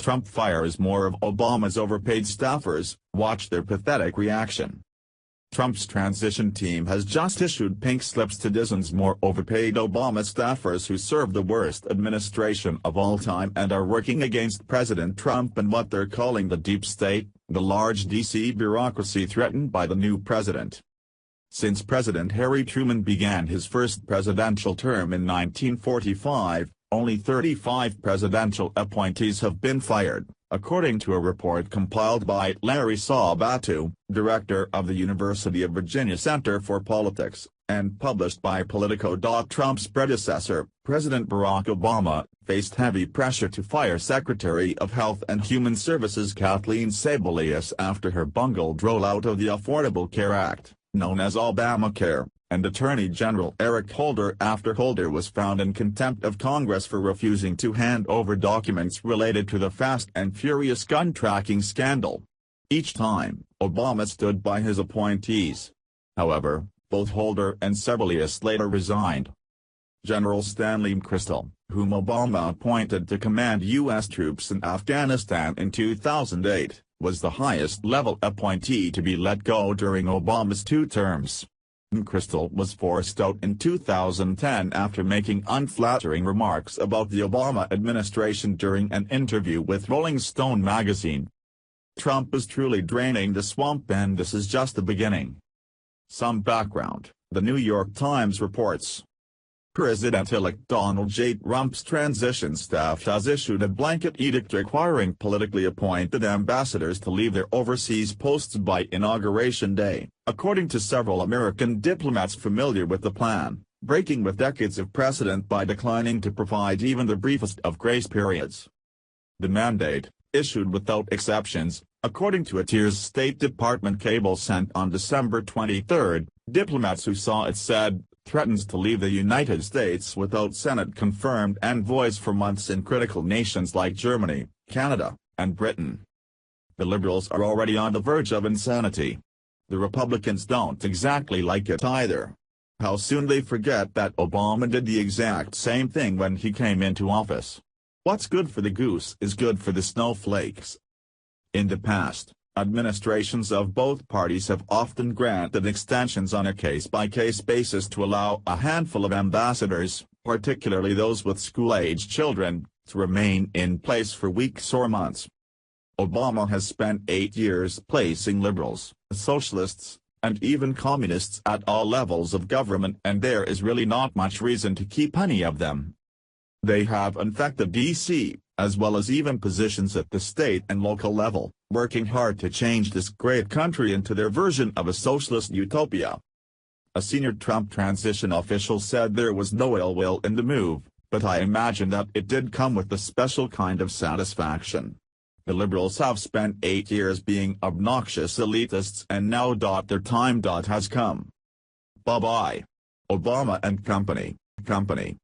Trump fires more of Obama's overpaid staffers, watch their pathetic reaction. Trump's transition team has just issued pink slips to dozens more overpaid Obama staffers who serve the worst administration of all time and are working against President Trump and what they're calling the deep state, the large D.C. bureaucracy threatened by the new president. Since President Harry Truman began his first presidential term in 1945, only 35 presidential appointees have been fired, according to a report compiled by Larry Sabato, director of the University of Virginia Center for Politics, and published by Politico.Trump's predecessor, President Barack Obama, faced heavy pressure to fire Secretary of Health and Human Services Kathleen Sebelius after her bungled rollout of the Affordable Care Act, known as Obamacare, and Attorney General Eric Holder after Holder was found in contempt of Congress for refusing to hand over documents related to the Fast and Furious gun tracking scandal. Each time, Obama stood by his appointees. However, both Holder and Sebelius later resigned. General Stanley McChrystal, whom Obama appointed to command U.S. troops in Afghanistan in 2008, was the highest-level appointee to be let go during Obama's 2 terms. McChrystal was forced out in 2010 after making unflattering remarks about the Obama administration during an interview with Rolling Stone magazine. Trump is truly draining the swamp, and this is just the beginning. Some background: The New York Times reports. President-elect Donald J. Trump's transition staff has issued a blanket edict requiring politically appointed ambassadors to leave their overseas posts by Inauguration Day, according to several American diplomats familiar with the plan, breaking with decades of precedent by declining to provide even the briefest of grace periods. The mandate, issued without exceptions, according to a Tiers State Department cable sent on December 23, diplomats who saw it said, threatens to leave the United States without Senate-confirmed envoys for months in critical nations like Germany, Canada, and Britain. The liberals are already on the verge of insanity. The Republicans don't exactly like it either. How soon they forget that Obama did the exact same thing when he came into office. What's good for the goose is good for the snowflakes. In the past, administrations of both parties have often granted extensions on a case-by-case basis to allow a handful of ambassadors, particularly those with school-age children, to remain in place for weeks or months. Obama has spent 8 years placing liberals, socialists, and even communists at all levels of government, and there is really not much reason to keep any of them. They have infected D.C., as well as even positions at the state and local level, working hard to change this great country into their version of a socialist utopia. A senior Trump transition official said there was no ill will in the move, but I imagine that it did come with a special kind of satisfaction. The liberals have spent 8 years being obnoxious elitists, and now their time has come. Bye-bye. Obama and company.